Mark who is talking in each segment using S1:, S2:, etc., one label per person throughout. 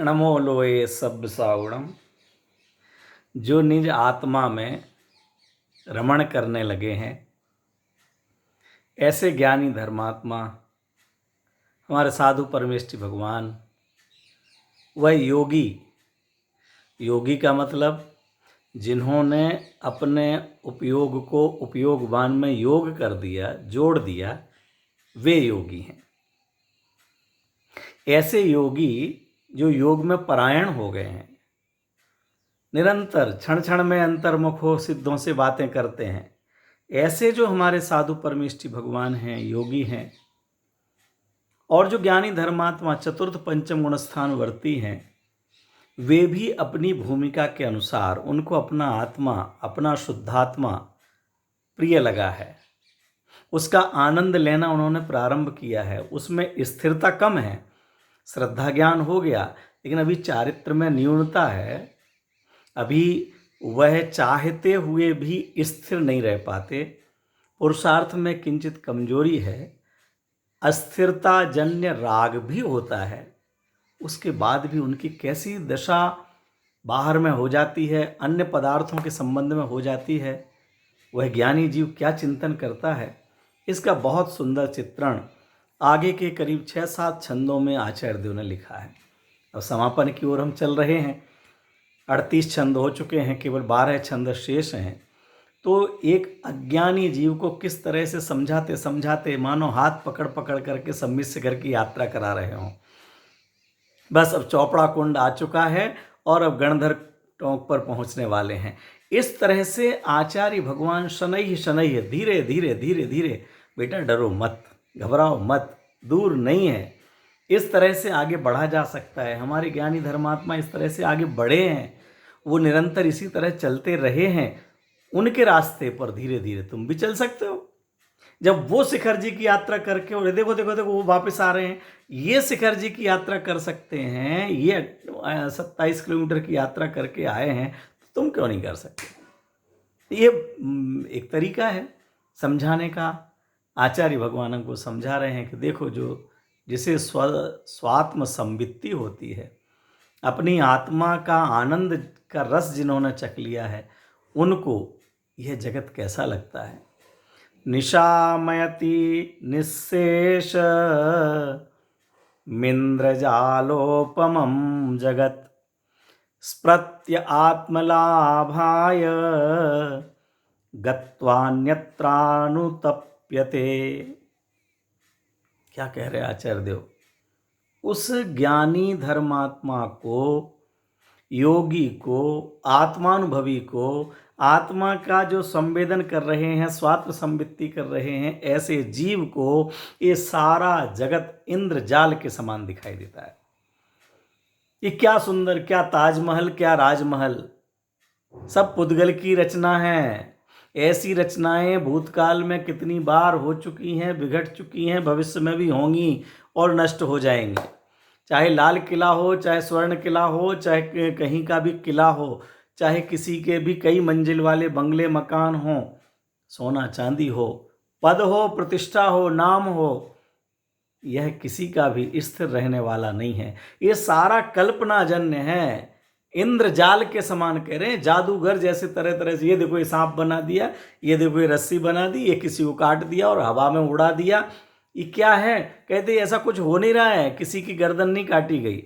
S1: नमो लोए सब साउणम। जो निज आत्मा में रमण करने लगे हैं, ऐसे ज्ञानी धर्मात्मा हमारे साधु परमेष्ठी भगवान, वह योगी। योगी का मतलब जिन्होंने अपने उपयोग को उपयोगवान में योग कर दिया, जोड़ दिया, वे योगी हैं। ऐसे योगी जो योग में परायण हो गए हैं, निरंतर क्षण क्षण में अंतर्मुख हो सिद्धों से बातें करते हैं, ऐसे जो हमारे साधु परमेष्ठी भगवान हैं, योगी हैं, और जो ज्ञानी धर्मात्मा चतुर्थ पंचम गुणस्थान वर्ती हैं, वे भी अपनी भूमिका के अनुसार उनको अपना आत्मा, अपना शुद्धात्मा प्रिय लगा है, उसका आनंद लेना उन्होंने प्रारंभ किया है। उसमें स्थिरता कम है, श्रद्धा ज्ञान हो गया, लेकिन अभी चारित्र में न्यूनता है। अभी वह चाहते हुए भी स्थिर नहीं रह पाते, पुरुषार्थ में किंचित कमजोरी है, अस्थिरता जन्य राग भी होता है। उसके बाद भी उनकी कैसी दशा बाहर में हो जाती है, अन्य पदार्थों के संबंध में हो जाती है, वह ज्ञानी जीव क्या चिंतन करता है, इसका बहुत सुंदर चित्रण आगे के करीब 6-7 छंदों में आचार्य देव ने लिखा है। अब समापन की ओर हम चल रहे हैं। 38 छंद हो चुके हैं, केवल 12 छंद शेष हैं। तो एक अज्ञानी जीव को किस तरह से समझाते समझाते मानो हाथ पकड़ पकड़ करके सम्मिश्र करके यात्रा करा रहे हों। बस अब चौपड़ा कुंड आ चुका है और अब गणधर टोंक पर पहुंचने वाले हैं। इस तरह से आचार्य भगवान शनैः शनैः, धीरे धीरे धीरे धीरे, बेटा डरो मत, घबराओ मत, दूर नहीं है, इस तरह से आगे बढ़ा जा सकता है। हमारे ज्ञानी धर्मात्मा इस तरह से आगे बढ़े हैं, वो निरंतर इसी तरह चलते रहे हैं। उनके रास्ते पर धीरे धीरे तुम भी चल सकते हो। जब वो शिखर जी की यात्रा करके, और देखो देखो देखो वो वापस आ रहे हैं, ये शिखर जी की यात्रा कर सकते हैं, ये 27 किलोमीटर की यात्रा करके आए हैं, तो तुम क्यों नहीं कर सकते। ये एक तरीका है समझाने का। आचार्य भगवान को समझा रहे हैं कि देखो, जो जिसे स्वात्म संवित्ति होती है, अपनी आत्मा का आनंद का रस जिन्होंने चख लिया है, उनको यह जगत कैसा लगता है। निशामयति निःशेष मिन्द्रजालोपमं जगत् स्प्रत्य आत्मलाभाय गत्वान्यत्रानुतप्यते। क्या कह रहे आचार्य देव। उस ज्ञानी धर्मात्मा को, योगी को, आत्मानुभवी को, आत्मा का जो संवेदन कर रहे हैं, स्वात्म संवित्ति कर रहे हैं, ऐसे जीव को ये सारा जगत इंद्रजाल के समान दिखाई देता है। ये क्या सुंदर, क्या ताजमहल, क्या राजमहल, सब पुद्गल की रचना है। ऐसी रचनाएं भूतकाल में कितनी बार हो चुकी हैं, बिगड़ चुकी हैं, भविष्य में भी होंगी और नष्ट हो जाएंगी। चाहे लाल किला हो, चाहे स्वर्ण किला हो, चाहे कहीं का भी किला हो, चाहे किसी के भी कई मंजिल वाले बंगले मकान हो, सोना चांदी हो, पद हो, प्रतिष्ठा हो, नाम हो, यह किसी का भी स्थिर रहने वाला नहीं है। ये सारा कल्पनाजन्य है। इंद्रजाल के समान कह रहे हैं, जादूगर जैसे तरह तरह से, ये देखो ये सांप बना दिया, ये देखो ये रस्सी बना दी, ये किसी को काट दिया और हवा में उड़ा दिया। ये क्या है, कहते ऐसा कुछ हो नहीं रहा है, किसी की गर्दन नहीं काटी गई,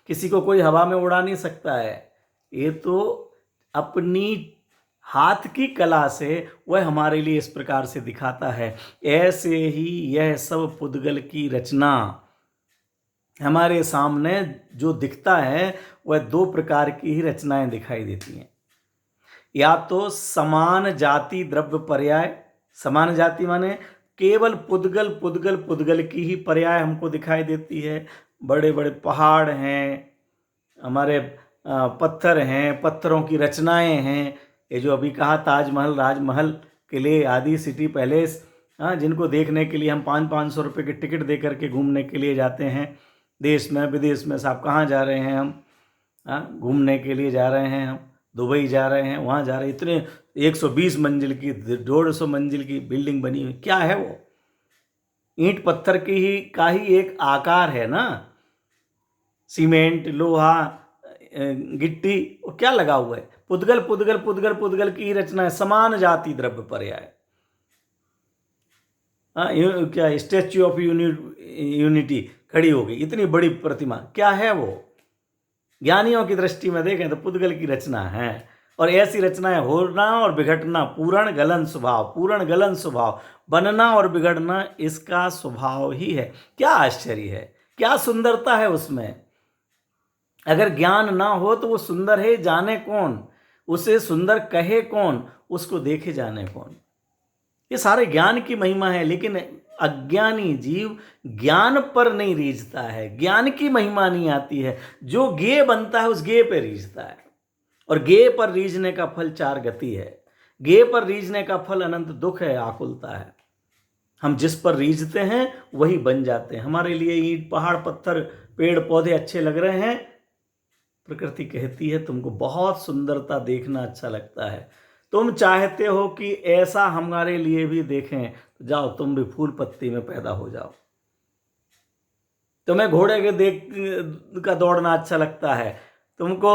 S1: किसी को कोई हवा में उड़ा नहीं सकता है। ये तो अपनी हाथ की कला से वह हमारे लिए इस प्रकार से दिखाता है। ऐसे ही यह सब पुद्गल की रचना हमारे सामने जो दिखता है, वह 2 प्रकार की ही रचनाएं दिखाई देती हैं। या तो समान जाति द्रव्य पर्याय, समान जाति माने केवल पुद्गल पुद्गल पुद्गल की ही पर्याय हमको दिखाई देती है। बड़े बड़े पहाड़ हैं, हमारे पत्थर हैं, पत्थरों की रचनाएं हैं। ये जो अभी कहा ताजमहल, राजमहल, किले आदि, सिटी पैलेस, जिनको देखने के लिए हम 500-500 रुपये की टिकट दे करके घूमने के लिए जाते हैं, देश में विदेश में। साहब कहाँ जा रहे हैं हम, घूमने के लिए जा रहे हैं हम, दुबई जा रहे हैं, वहाँ जा रहे हैं। इतने 120 मंजिल की, 150 मंजिल की बिल्डिंग बनी हुई, क्या है वो, ईंट पत्थर की ही का ही एक आकार है ना। सीमेंट, लोहा, गिट्टी, और क्या लगा हुआ है? पुद्गल पुद्गल पुद्गल पुद्गल की रचना है, समान जाति द्रव्य पर्याय। क्या स्टैच्यू ऑफ यूनिटी खड़ी हो गई, इतनी बड़ी प्रतिमा, क्या है वो? ज्ञानियों की दृष्टि में देखें तो पुद्गल की रचना है। और ऐसी रचनाएं होना और बिघटना, पूर्ण गलन स्वभाव, पूर्ण गलन स्वभाव, बनना और बिगड़ना इसका स्वभाव ही है। क्या आश्चर्य है, क्या सुंदरता है उसमें। अगर ज्ञान ना हो तो वो सुंदर है जाने कौन, उसे सुंदर कहे कौन, उसको देखे जाने कौन। ये सारे ज्ञान की महिमा है, लेकिन अज्ञानी जीव ज्ञान पर नहीं रीझता है, ज्ञान की महिमा नहीं आती है। जो ज्ञेय बनता है उस ज्ञेय पर रीझता है, और ज्ञेय पर रीझने का फल चार गति है। ज्ञेय पर रीझने का फल अनंत दुख है, आकुलता है। हम जिस पर रीझते हैं वही बन जाते हैं। हमारे लिए ईंट, पहाड़, पत्थर, पेड़ पौधे अच्छे लग रहे हैं, प्रकृति कहती है तुमको बहुत सुंदरता देखना अच्छा लगता है, तुम चाहते हो कि ऐसा हमारे लिए भी देखें, तो जाओ तुम भी फूल पत्ती में पैदा हो जाओ। तुम्हें घोड़े के देख का दौड़ना अच्छा लगता है, तुमको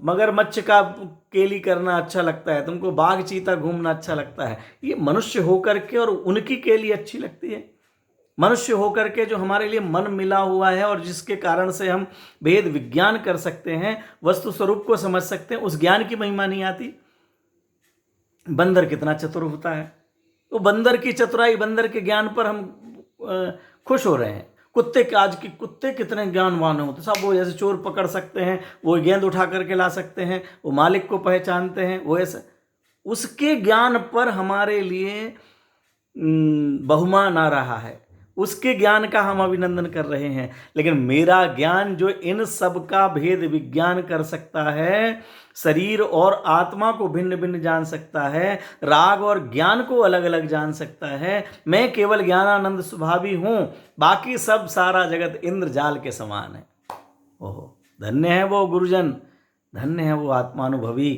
S1: मगरमच्छ का केली करना अच्छा लगता है, तुमको बाघ चीता घूमना अच्छा लगता है। ये मनुष्य होकर के, और उनकी केली अच्छी लगती है। मनुष्य होकर के जो हमारे लिए मन मिला हुआ है और जिसके कारण से हम भेद विज्ञान कर सकते हैं, वस्तु स्वरूप को समझ सकते हैं, उस ज्ञान की महिमा नहीं आती। बंदर कितना चतुर होता है, तो बंदर की चतुराई, बंदर के ज्ञान पर हम खुश हो रहे हैं। कुत्ते के, आज के कुत्ते कितने ज्ञानवान होते, सब वो जैसे चोर पकड़ सकते हैं, वो गेंद उठा करके ला सकते हैं, वो मालिक को पहचानते हैं, वो ऐसे, उसके ज्ञान पर हमारे लिए बहुमान आ रहा है, उसके ज्ञान का हम अभिनंदन कर रहे हैं। लेकिन मेरा ज्ञान जो इन सब का भेद विज्ञान कर सकता है, शरीर और आत्मा को भिन्न भिन्न जान सकता है, राग और ज्ञान को अलग अलग जान सकता है, मैं केवल ज्ञानानंद स्वभावी हूं, बाकी सब सारा जगत इंद्रजाल के समान है। ओहो, धन्य है वो गुरुजन, धन्य है वो आत्मानुभवी,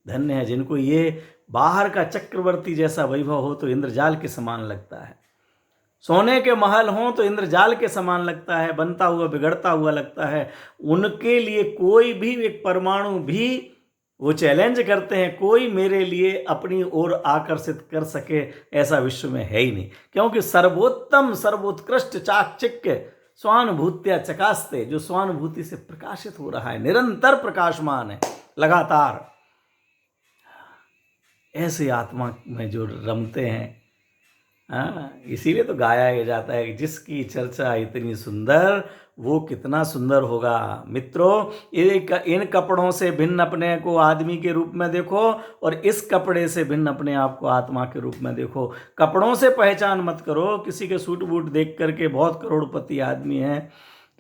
S1: धन्य है जिनको ये बाहर का चक्रवर्ती जैसा वैभव हो तो इंद्रजाल के समान लगता है, सोने के महल हों तो इंद्रजाल के समान लगता है, बनता हुआ बिगड़ता हुआ लगता है। उनके लिए कोई भी एक परमाणु भी वो चैलेंज करते हैं, कोई मेरे लिए अपनी ओर आकर्षित कर सके ऐसा विश्व में है ही नहीं, क्योंकि सर्वोत्तम सर्वोत्कृष्ट चाकचिक्य स्वानुभूत्या चकास्ते, जो स्वानुभूति से प्रकाशित हो रहा है, निरंतर प्रकाशमान है, लगातार, ऐसे आत्मा में जो रमते हैं। इसीलिए तो गाया जाता है कि जिसकी चर्चा इतनी सुंदर वो कितना सुंदर होगा। मित्रों, इन कपड़ों से भिन्न अपने को आदमी के रूप में देखो, और इस कपड़े से भिन्न अपने आप को आत्मा के रूप में देखो। कपड़ों से पहचान मत करो, किसी के सूट बूट देख करके बहुत करोड़पति आदमी है,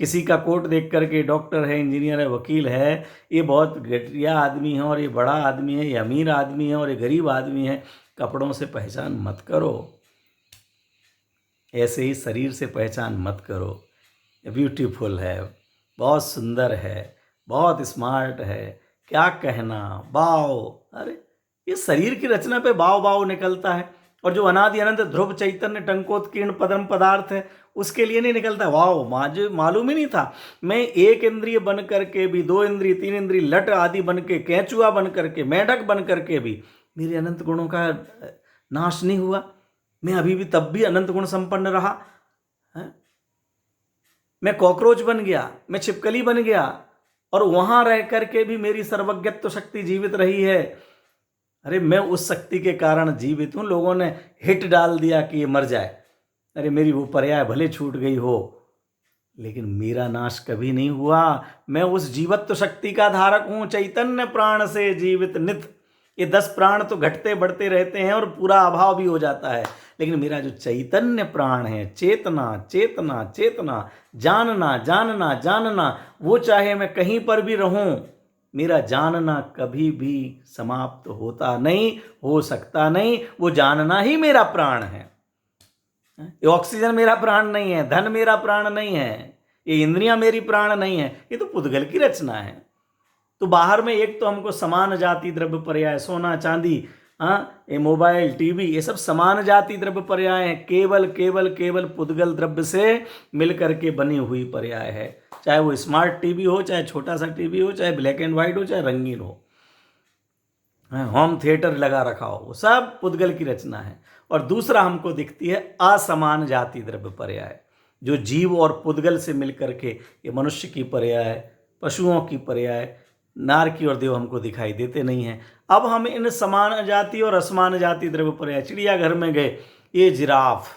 S1: किसी का कोट देख करके डॉक्टर है, इंजीनियर है, वकील है, ये बहुत घटिया आदमी है, और ये बड़ा आदमी है, ये अमीर आदमी है, और ये गरीब आदमी है। कपड़ों से पहचान मत करो, ऐसे ही शरीर से पहचान मत करो। ब्यूटीफुल है, बहुत सुंदर है, बहुत स्मार्ट है, क्या कहना, बाव। अरे ये शरीर की रचना पे बाव बाव निकलता है, और जो अनादि अनंत ध्रुव चैतन्य टंकोत्कीर्ण पदम पदार्थ है उसके लिए नहीं निकलता। वाव, मुझे मालूम ही नहीं था, मैं एक इंद्रिय बन करके भी, दो इंद्रिय, तीन इंद्रिय, लट आदि बन के, कैचुआ बन करके, मेढक बन करके भी मेरे अनंत गुणों का नाश नहीं हुआ। मैं अभी भी तब भी अनंत गुण संपन्न रहा है? मैं कॉकरोच बन गया, मैं छिपकली बन गया, और वहां रह करके भी मेरी सर्वज्ञत्व शक्ति जीवित रही है। अरे मैं उस शक्ति के कारण जीवित हूं, लोगों ने हिट डाल दिया कि ये मर जाए, अरे मेरी वो पर्याय भले छूट गई हो, लेकिन मेरा नाश कभी नहीं हुआ। मैं उस जीवत्व शक्ति का धारक हूं, चैतन्य प्राण से जीवित नित। ये 10 प्राण तो घटते बढ़ते रहते हैं और पूरा अभाव भी हो जाता है, लेकिन मेरा जो चैतन्य प्राण है, चेतना चेतना चेतना, जानना जानना जानना, वो चाहे मैं कहीं पर भी रहूं, मेरा जानना कभी भी समाप्त होता नहीं, हो सकता नहीं। वो जानना ही मेरा प्राण है। ये ऑक्सीजन मेरा प्राण नहीं है, धन मेरा प्राण नहीं है, ये इंद्रियां मेरी प्राण नहीं है, ये तो पुद्गल की रचना है। तो बाहर में एक तो हमको समान जाति द्रव्य पर्याय, सोना चांदी, ये मोबाइल टीवी, ये सब समान जाति द्रव्य पर्याय है, केवल केवल केवल पुद्गल द्रव्य से मिलकर के बनी हुई पर्याय है। चाहे वो स्मार्ट टीवी हो, चाहे छोटा सा टीवी हो, चाहे ब्लैक एंड वाइट हो, चाहे रंगीन हो, होम थिएटर लगा रखा हो, वो सब पुद्गल की रचना है। और दूसरा हमको दिखती है असमान जाति द्रव्य पर्याय, जो जीव और पुद्गल से मिलकर के ये मनुष्य की पर्याय, पशुओं की पर्याय, नारकी और देव हमको दिखाई देते नहीं हैं। अब हम इन समान जाति और असमान जाति द्रव्य पर्याय, चिड़ियाघर में गए, ये जिराफ,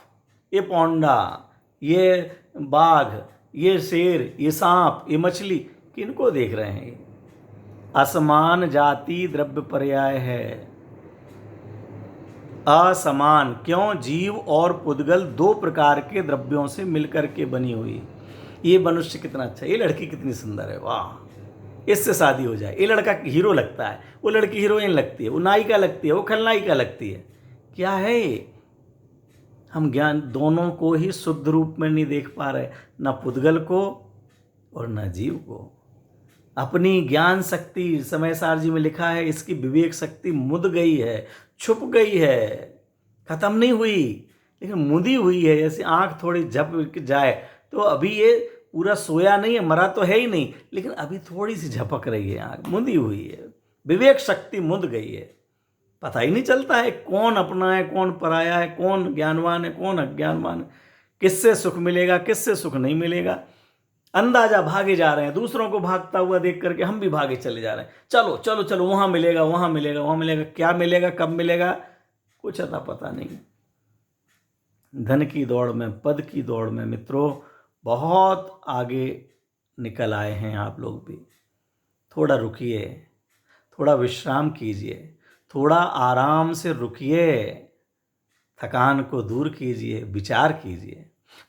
S1: ये पौंडा, ये बाघ, ये शेर, ये सांप, ये मछली, किनको देख रहे हैं? असमान जाति द्रव्य पर्याय है। असमान क्यों? जीव और पुद्गल दो प्रकार के द्रव्यों से मिलकर के बनी हुई। ये मनुष्य कितना अच्छा, ये लड़की कितनी सुंदर है, वाह, इससे शादी हो जाए। ये लड़का हीरो लगता है, वो लड़की हीरोइन लगती है, वो नायिका लगती है, वो खलनायिका लगती है। क्या है ये? हम ज्ञान दोनों को ही शुद्ध रूप में नहीं देख पा रहे, ना पुद्गल को और ना जीव को। अपनी ज्ञान शक्ति, समय सार जी में लिखा है, इसकी विवेक शक्ति मुद गई है, छुप गई है, खत्म नहीं हुई, लेकिन मुदी हुई है। जैसे आंख थोड़ी झपक जाए तो अभी ये पूरा सोया नहीं है, मरा तो है ही नहीं, लेकिन अभी थोड़ी सी झपक रही है, आंख मुदी हुई है, विवेक शक्ति मुद गई है। पता ही नहीं चलता है कौन अपना है, कौन पराया है, कौन ज्ञानवान है, कौन अज्ञानवान है, किससे सुख मिलेगा, किससे सुख नहीं मिलेगा। अंदाजा भागे जा रहे हैं, दूसरों को भागता हुआ देख करके हम भी भागे चले जा रहे हैं। चलो चलो चलो, वहां मिलेगा, वहां मिलेगा, वहां मिलेगा। क्या मिलेगा, कब मिलेगा, कुछ अता पता नहीं। धन की दौड़ में, पद की दौड़ में मित्रों बहुत आगे निकल आए हैं आप लोग भी। थोड़ा रुकिए, थोड़ा विश्राम कीजिए, थोड़ा आराम से रुकिए, थकान को दूर कीजिए, विचार कीजिए,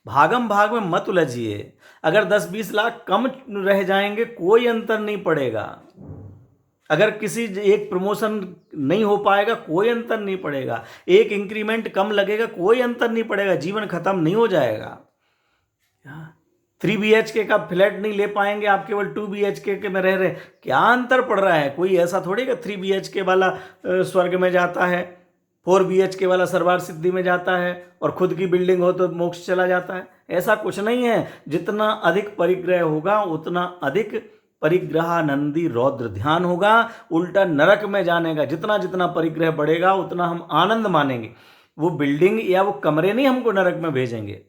S1: भागम भाग में मत उलझिए। अगर 10-20 लाख कम रह जाएंगे कोई अंतर नहीं पड़ेगा, अगर किसी एक प्रमोशन नहीं हो पाएगा कोई अंतर नहीं पड़ेगा, एक इंक्रीमेंट कम लगेगा कोई अंतर नहीं पड़ेगा, जीवन खत्म नहीं हो जाएगा। 3 BHK का फ्लैट नहीं ले पाएंगे आप, केवल 2 BHK के में रह रहे, क्या अंतर पड़ रहा है? कोई ऐसा थोड़ी कि 3 BHK वाला स्वर्ग में जाता है, 4 BHK वाला सर्वार सिद्धि में जाता है, और खुद की बिल्डिंग हो तो मोक्ष चला जाता है। ऐसा कुछ नहीं है। जितना अधिक परिग्रह होगा उतना अधिक परिग्रहानंदी रौद्र ध्यान होगा, उल्टा नरक में जाने का। जितना जितना परिग्रह बढ़ेगा उतना हम आनंद मानेंगे। वो बिल्डिंग या वो कमरे नहीं हमको नरक में भेजेंगे,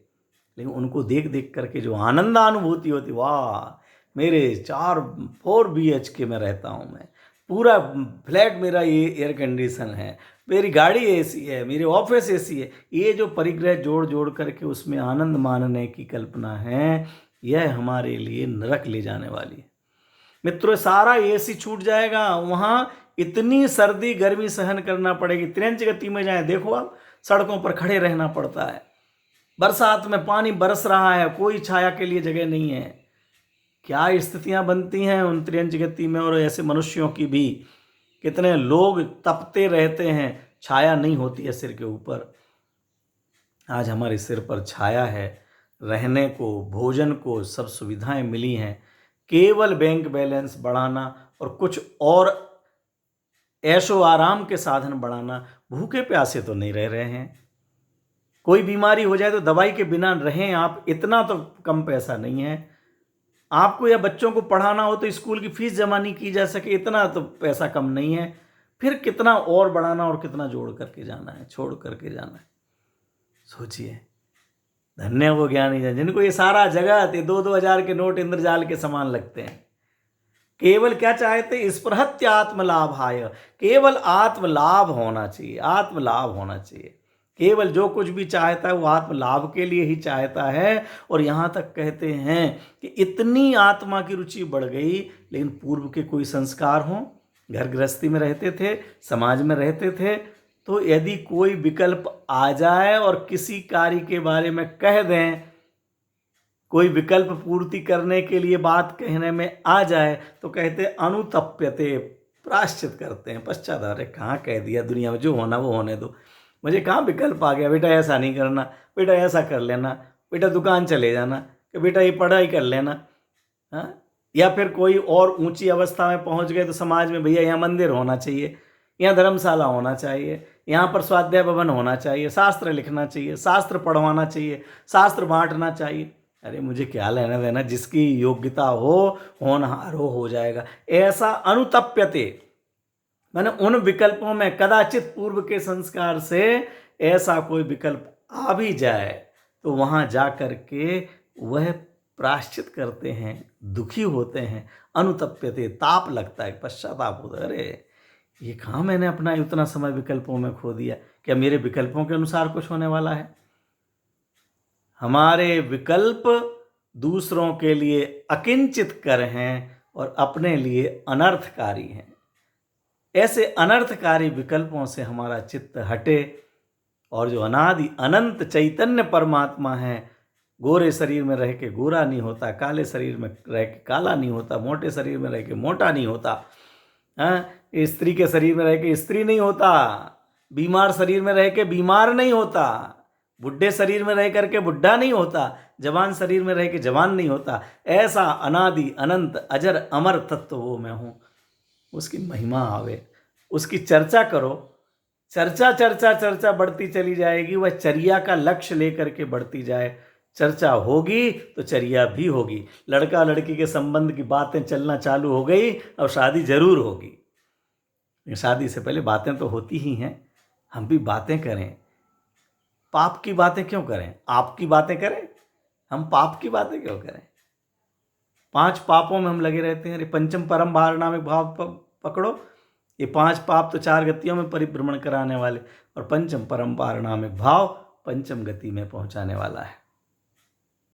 S1: लेकिन उनको देख देख करके जो आनंदानुभूति होती, वाह, मेरे 4 BHK में रहता हूँ मैं, पूरा फ्लैट मेरा ये एयर कंडीशन है, मेरी गाड़ी एसी है, मेरे ऑफिस एसी है। ये जो परिग्रह जोड़ जोड़ करके उसमें आनंद मानने की कल्पना है, यह हमारे लिए नरक ले जाने वाली है। मित्रों, सारा एसी छूट जाएगा, वहाँ इतनी सर्दी गर्मी सहन करना पड़ेगी। त्रियंच गति में जाए, देखो आप, सड़कों पर खड़े रहना पड़ता है, बरसात में पानी बरस रहा है, कोई छाया के लिए जगह नहीं है। क्या स्थितियां बनती हैं उन त्रियंच गति में। और ऐसे मनुष्यों की भी, कितने लोग तपते रहते हैं, छाया नहीं होती है सिर के ऊपर। आज हमारे सिर पर छाया है, रहने को, भोजन को सब सुविधाएं मिली हैं। केवल बैंक बैलेंस बढ़ाना और कुछ और ऐशो आराम के साधन बढ़ाना, भूखे प्यासे तो नहीं रह रहे हैं। कोई बीमारी हो जाए तो दवाई के बिना रहें आप, इतना तो कम पैसा नहीं है। आपको या बच्चों को पढ़ाना हो तो स्कूल की फीस जमा नहीं की जा सके, इतना तो पैसा कम नहीं है। फिर कितना और बढ़ाना और कितना जोड़ करके जाना है, छोड़ करके जाना है। सोचिए, धन्य वो ज्ञानी जन जिनको ये सारा जगत, ये 2-2 हज़ार के नोट इंद्रजाल के समान लगते हैं। केवल क्या चाहते? स्पृहत्य आत्मलाभाय, केवल आत्मलाभ होना चाहिए, आत्मलाभ होना चाहिए। केवल जो कुछ भी चाहता है वो आत्मलाभ के लिए ही चाहता है। और यहाँ तक कहते हैं कि इतनी आत्मा की रुचि बढ़ गई, लेकिन पूर्व के कोई संस्कार हों, घर गृहस्थी में रहते थे, समाज में रहते थे, तो यदि कोई विकल्प आ जाए और किसी कार्य के बारे में कह दें, कोई विकल्प पूर्ति करने के लिए बात कहने में आ जाए, तो कहते अनुतप्यते, प्रायश्चित करते हैं, पश्चात, अरे कहाँ कह दिया, दुनिया में जो होना वो होने दो, मुझे कहाँ विकल्प आ गया, बेटा ऐसा नहीं करना, बेटा ऐसा कर लेना, बेटा दुकान चले जाना, कि बेटा ये पढ़ाई कर लेना। हाँ, या फिर कोई और ऊंची अवस्था में पहुंच गए तो समाज में, भैया यहाँ मंदिर होना चाहिए, यहाँ धर्मशाला होना चाहिए, यहाँ पर स्वाध्याय भवन होना चाहिए, शास्त्र लिखना चाहिए, शास्त्र पढ़वाना चाहिए, शास्त्र बांटना चाहिए। अरे मुझे क्या लेना देना, जिसकी योग्यता हो, होनहार हो जाएगा। ऐसा अनुतप्यते, मैंने उन विकल्पों में कदाचित पूर्व के संस्कार से ऐसा कोई विकल्प आ भी जाए तो वहां जा कर के वह प्रायश्चित करते हैं, दुखी होते हैं। अनुतप्यते, ताप लगता है, पश्चाताप होता है, अरे ये कहाँ मैंने अपना इतना समय विकल्पों में खो दिया, क्या मेरे विकल्पों के अनुसार कुछ होने वाला है? हमारे विकल्प दूसरों के लिए अकिंचित कर हैं और अपने लिए अनर्थकारी हैं। ऐसे अनर्थकारी विकल्पों से हमारा चित्त हटे और जो अनादि अनंत चैतन्य परमात्मा है, गोरे शरीर में रह के गोरा नहीं होता, काले शरीर में रह के काला नहीं होता, मोटे शरीर में रह के मोटा नहीं होता, स्त्री के शरीर में रह के स्त्री नहीं होता, बीमार शरीर में रह के बीमार नहीं होता, बुढ़े शरीर में रह करके बुढ़ा नहीं होता, जवान शरीर में रह के जवान नहीं होता। ऐसा अनादि अनंत अजर अमर तत्व वो मैं हूँ। उसकी महिमा आवे, उसकी चर्चा करो, चर्चा चर्चा चर्चा बढ़ती चली जाएगी। वह चर्या का लक्ष्य लेकर के बढ़ती जाए। चर्चा होगी तो चर्या भी होगी। लड़का लड़की के संबंध की बातें चलना चालू हो गई, अब शादी जरूर होगी। शादी से पहले बातें तो होती ही हैं। हम भी बातें करें, पाप की बातें क्यों करें? आपकी बातें करें, हम पाप की बातें क्यों करें? 5 पापों में हम लगे रहते हैं। अरे पंचम परम भावनामिक भाव पकड़ो, ये 5 पाप तो 4 गतियों में परिभ्रमण कराने वाले, और पंचम परम पारणामिक भाव पंचम गति में पहुंचाने वाला है।